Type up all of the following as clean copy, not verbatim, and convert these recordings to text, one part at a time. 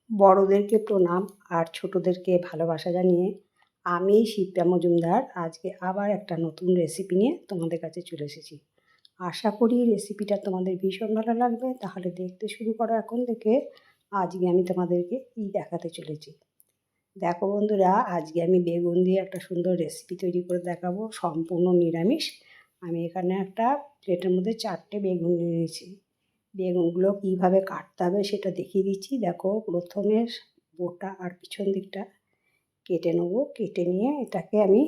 বড়দেরকে প্রণাম আর ছোটদেরকে ভালোবাসা জানিয়ে আমি শিপ্রা মজুমদার আজকে আবার একটা নতুন রেসিপি নিয়ে তোমাদের কাছে চলে এসেছি। আশা করি রেসিপিটা তোমাদের ভীষণ ভালো লাগবে। তাহলে দেখতে শুরু করো এখন থেকে। আজকে আমি তোমাদেরকে কী দেখাতে চলেছি দেখো বন্ধুরা, আজকে আমি বেগুন দিয়ে একটা সুন্দর রেসিপি তৈরি করে দেখাবো, সম্পূর্ণ নিরামিষ। আমি এখানে একটা প্লেটের মধ্যে 4টে বেগুন নিয়ে নিয়েছি। বেগুনগুলো কীভাবে কাটতে হবে সেটা দেখিয়ে দিচ্ছি। দেখো, প্রথমে বোটা আর পিছন দিকটা কেটে নেবো। কেটে নিয়ে এটাকে আমি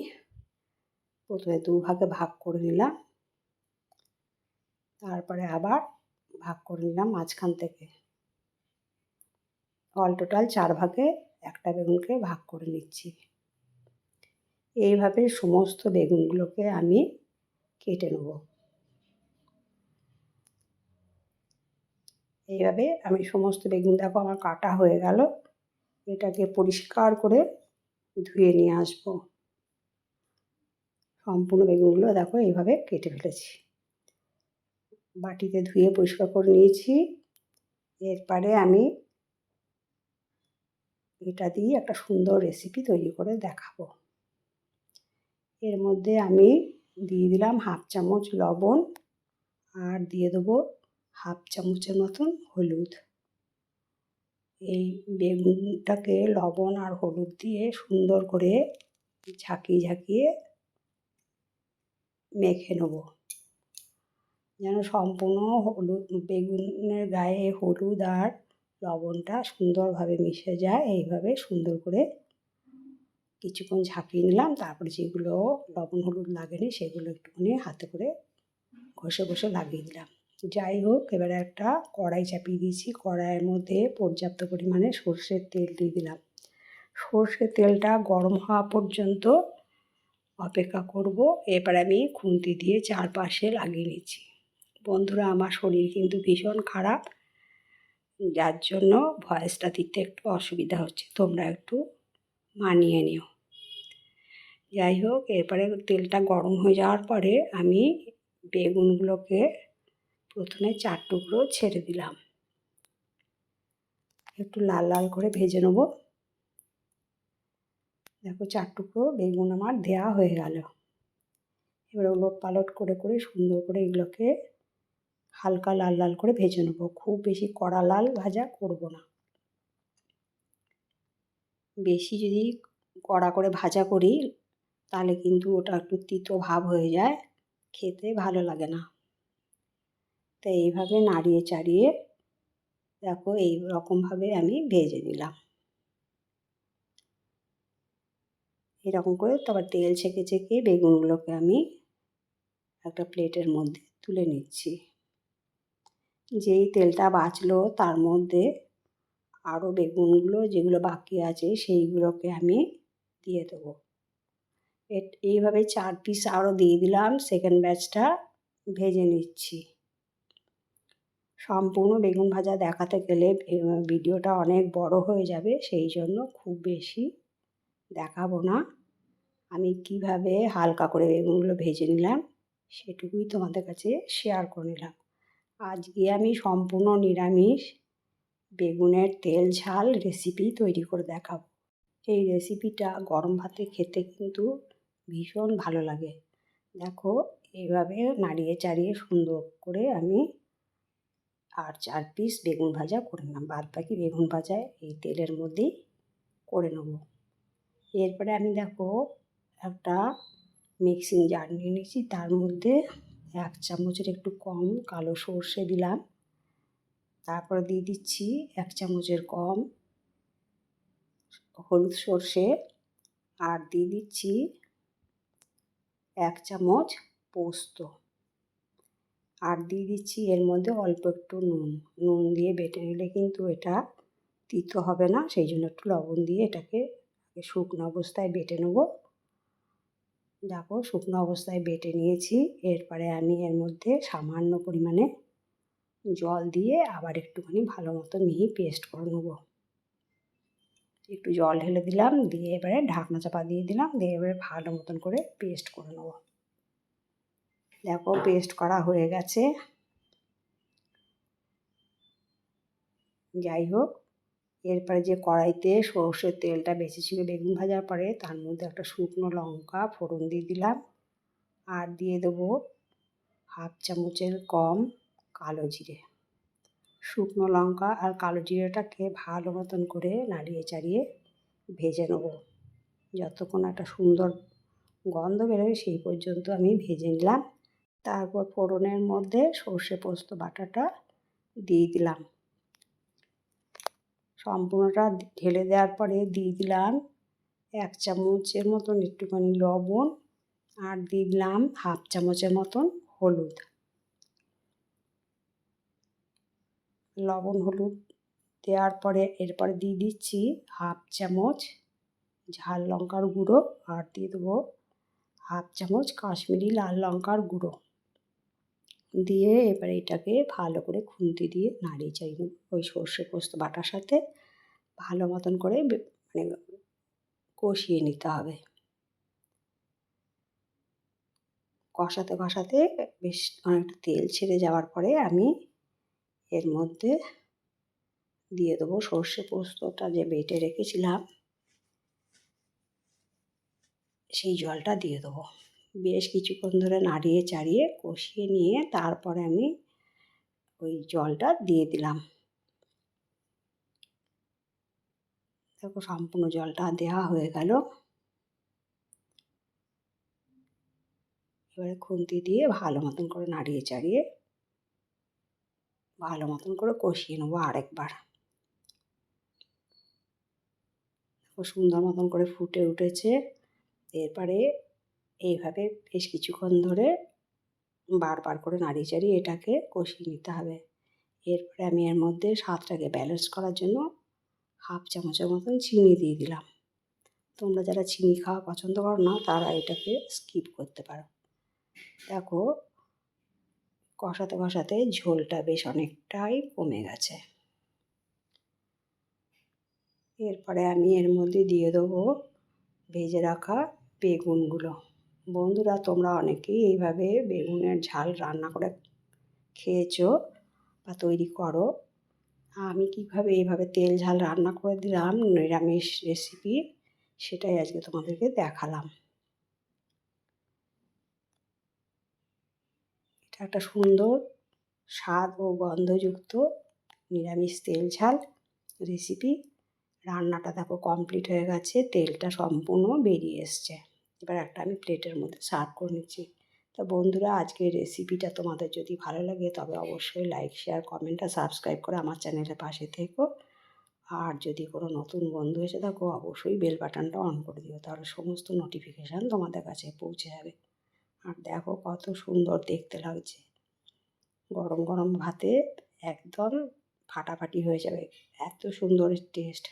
প্রথমে দুভাগে ভাগ করে নিলাম, তারপরে আবার ভাগ করে নিলাম মাঝখান থেকে। অল টোটাল 4 ভাগে একটা বেগুনকে ভাগ করে নিচ্ছি। এইভাবে সমস্ত বেগুনগুলোকে আমি কেটে নেব। এইভাবে আমি সমস্ত বেগুন, দেখো আমার কাটা হয়ে গেল। এটাকে পরিষ্কার করে ধুয়ে নিয়ে আসবো। সম্পূর্ণ বেগুনগুলো দেখো এইভাবে কেটে ফেলেছি, বাটিতে ধুয়ে পরিষ্কার করে নিয়েছি। এরপরে আমি এটা দিয়ে একটা সুন্দর রেসিপি তৈরি করে দেখাবো। এর মধ্যে আমি দিয়ে দিলাম 1/2 চামচ লবণ, আর দিয়ে দেবো 1/2 চামচের মতন হলুদ। এই বেগুনটাকে লবণ আর হলুদ দিয়ে সুন্দর করে ঝাঁকিয়ে ঝাঁকিয়ে মেখে নেব, যেন সম্পূর্ণ হলুদ বেগুনের গায়ে হলুদ আর লবণটা সুন্দরভাবে মিশে যায়। এইভাবে সুন্দর করে কিছুক্ষণ ঝাঁকিয়ে নিলাম। তারপরে যেগুলো লবণ হলুদ লাগেনি সেগুলো একটুখানি হাতে করে ঘষে ঘষে লাগিয়ে দিলাম। যাই হোক, এবারে একটা কড়াই চাপিয়ে দিয়েছি। কড়াইয়ের মধ্যে পর্যাপ্ত পরিমাণে সর্ষের তেল দিয়ে দিলাম। সর্ষের তেলটা গরম হওয়া পর্যন্ত অপেক্ষা করব। এবার আমি খুন্তি দিয়ে চারপাশে লাগিয়ে নিচ্ছি। বন্ধুরা, আমার শরীর কিন্তু ভীষণ খারাপ, যার জন্য ভয়েসটা দিতে একটু অসুবিধা হচ্ছে, তোমরা একটু মানিয়ে নিও। যাই হোক, এরপরে তেলটা গরম হয়ে যাওয়ার পরে আমি বেগুনগুলোকে প্রথমে 4 টুকরো ছেড়ে দিলাম। একটু লাল লাল করে ভেজে নেব। দেখো, 4 টুকরো বেগুন আমার দেওয়া হয়ে গেল। এবার ওলট পালট করে করে সুন্দর করে এগুলোকে হালকা লাল লাল করে ভেজে নেব। খুব বেশি কড়া লাল ভাজা করব না। বেশি যদি কড়া করে ভাজা করি তাহলে কিন্তু ওটা একটু তিতো ভাব হয়ে যায়, খেতে ভালো লাগে না। তাই এইভাবে নাড়িয়ে চাড়িয়ে দেখো এই রকমভাবে আমি ভেজে নিলাম। এরকম করে তারপর তেল ছেঁকে ছেঁকে বেগুনগুলোকে আমি একটা প্লেটের মধ্যে তুলে নিচ্ছি। যেই তেলটা বাঁচলো তার মধ্যে আরও বেগুনগুলো যেগুলো বাকি আছে সেইগুলোকে আমি দিয়ে দেবো। এইভাবে 4 পিস আরও দিয়ে দিলাম। সেকেন্ড ব্যাচটা ভেজে নিচ্ছি। সম্পূর্ণ বেগুন ভাজা দেখাতে গেলে ভিডিওটা অনেক বড় হয়ে যাবে, সেই জন্য খুব বেশি দেখাবো না। আমি কিভাবে হালকা করে বেগুনগুলো ভেজে নিলাম সেটুকুই তোমাদের কাছে শেয়ার করে নিলাম। আজকে আমি সম্পূর্ণ নিরামিষ বেগুনের তেল ঝাল রেসিপি তৈরি করে দেখাবো। এই রেসিপিটা গরম ভাতে খেতে কিন্তু ভীষণ ভালো লাগে। দেখো, এইভাবে নাড়িয়ে চাড়িয়ে সুন্দর করে আমি আর 4 পিস বেগুন ভাজা করে নিলাম। বাদ বাকি বেগুন ভাজা এই তেলের মধ্যেই করে নেব। এরপরে আমি দেখো একটা মিক্সিং জার নিয়ে নিয়েছি। তার মধ্যে 1 চামচের একটু কম কালো সর্ষে দিলাম। তারপরে দিয়ে দিচ্ছি 1 চামচের কম হলুদ সর্ষে, আর দিয়ে দিচ্ছি 1 চামচ পোস্ত, আর দিয়ে দিচ্ছি এর মধ্যে অল্প একটু নুন। নুন দিয়ে বেটে নিলে কিন্তু এটা তিতো হবে না, সেই জন্য একটু লবণ দিয়ে এটাকে শুকনো অবস্থায় বেটে নেব। দেখো, শুকনো অবস্থায় বেটে নিয়েছি। এরপরে আমি এর মধ্যে সামান্য পরিমাণে জল দিয়ে আবার একটুখানি ভালো মতো মিহি পেস্ট করে নেব। একটু জল ঢেলে দিলাম, দিয়ে এবারে ঢাকনা চাপা দিয়ে দিলাম, দিয়ে এবারে ভালো মতন করে পেস্ট করে নেব। দেখো, পেস্ট করা হয়ে গেছে। যাই হোক, এরপরে যে কড়াইতে সর্ষের তেলটা বেশি ছিল বেগুন ভাজার পরে, তার মধ্যে একটা শুকনো লঙ্কা ফোড়ন দিয়ে দিলাম, আর দিয়ে দেবো 1/2 চামচের কম কালো জিরে। শুকনো লঙ্কা আর কালো জিরেটাকে ভালো মতন করে নাড়িয়ে চাড়িয়ে ভেজে নেব, যতক্ষণ একটা সুন্দর গন্ধ বেরোয় সেই পর্যন্ত আমি ভেজে নিলাম। তারপর ফোড়নের মধ্যে সর্ষে পোস্ত বাটাটা দিয়ে দিলাম। সম্পূর্ণটা ঢেলে দেওয়ার পরে দিয়ে দিলাম 1 চামচের মতন একটুখানি লবণ, আর দিয়ে দিলাম 1/2 চামচের মতন হলুদ। লবণ হলুদ দেওয়ার পরে এরপরে দিয়ে দিচ্ছি 1/2 চামচ ঝাল লঙ্কার গুঁড়ো, আর দিয়ে দেবো 1/2 চামচ কাশ্মীরি লাল লঙ্কার গুঁড়ো দিয়ে এবারে এটাকে ভালো করে খুন্তি দিয়ে নাড়িয়ে চাড়িয়ে ওই সর্ষে পোস্ত বাটার সাথে ভালো মতন করে মানে কষিয়ে নিতে হবে। কষাতে কষাতে বেশ অনেকটা তেল ছেড়ে যাওয়ার পরে আমি এর মধ্যে দিয়ে দেবো সর্ষে পোস্তটা যে বেটে রেখেছিলাম সেই জলটা দিয়ে দেবো। বেশ কিছুক্ষণ ধরে নাড়িয়ে চাড়িয়ে কষিয়ে নিয়ে তারপরে আমি ওই জলটা দিয়ে দিলাম। দেখো সম্পূর্ণ জলটা দেওয়া হয়ে গেল। এবারে খুন্তি দিয়ে ভালো মতন করে নাড়িয়ে চাড়িয়ে ভালো মতন করে কষিয়ে নেবো আরেকবার। খুব সুন্দর মতন করে ফুটে উঠেছে। এরপরে এইভাবে বেশ কিছুক্ষণ ধরে বারবার করে নাড়িয়ে চাড়িয়ে এটাকে কষিয়ে নিতে হবে। এরপরে আমি এর মধ্যে স্বাদটাকে ব্যালেন্স করার জন্য 1/2 চামচের মতন চিনি দিয়ে দিলাম। তোমরা যারা চিনি খাওয়া পছন্দ করো না তারা এটাকে স্কিপ করতে পারো। দেখো কষাতে কষাতে ঝোলটা বেশ অনেকটাই কমে গেছে। এরপরে আমি এর মধ্যে দিয়ে দেবো ভেজে রাখা বেগুনগুলো। বন্ধুরা তোমরা অনেকেই এইভাবে বেগুনের ঝাল রান্না করে খেয়েছো বা তৈরি করো। আমি কীভাবে এইভাবে তেল ঝাল রান্না করে দিলাম নিরামিষ রেসিপি, সেটাই আজকে তোমাদেরকে দেখালাম। এটা একটা সুন্দর স্বাদ ও গন্ধযুক্ত নিরামিষ তেল ঝাল রেসিপি। রান্নাটা দেখো কমপ্লিট হয়ে গেছে, তেলটা সম্পূর্ণ বেরিয়ে এসছে। এবার একটা আমি প্লেটের মধ্যে সার্ভ করে নিচ্ছি। তো বন্ধুরা আজকের রেসিপিটা তোমাদের যদি ভালো লাগে তবে অবশ্যই লাইক শেয়ার কমেন্ট আর সাবস্ক্রাইব করে আমার চ্যানেলের পাশে থেকো। আর যদি কোনো নতুন বন্ধু এসে থাকো অবশ্যই বেল বাটনটা অন করে দিও, তাহলে সমস্ত নোটিফিকেশান তোমাদের কাছে পৌঁছে যাবে। আর দেখো কত সুন্দর দেখতে লাগছে, গরম গরম ভাতে একদম ফাটাফাটি হয়ে যাবে, এত সুন্দর টেস্ট।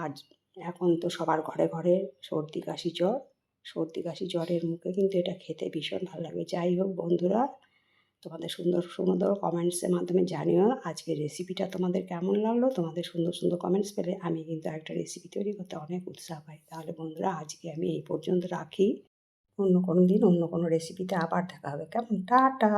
আর এখন তো সবার ঘরে ঘরে সর্দি কাশি জ্বরের মুখে কিন্তু এটা খেতে ভীষণ ভালো লাগবে। যাই হোক বন্ধুরা, তোমাদের সুন্দর সুন্দর কমেন্টসের মাধ্যমে জানিও আজকের রেসিপিটা তোমাদের কেমন লাগলো। তোমাদের সুন্দর সুন্দর কমেন্টস পেলে আমি কিন্তু একটা রেসিপি তৈরি করতে অনেক উৎসাহ পাই। তাহলে বন্ধুরা আজকে আমি এই পর্যন্ত রাখি। অন্য কোনো দিন অন্য কোনো রেসিপিতে আবার দেখা হবে, কেমন? টাটা।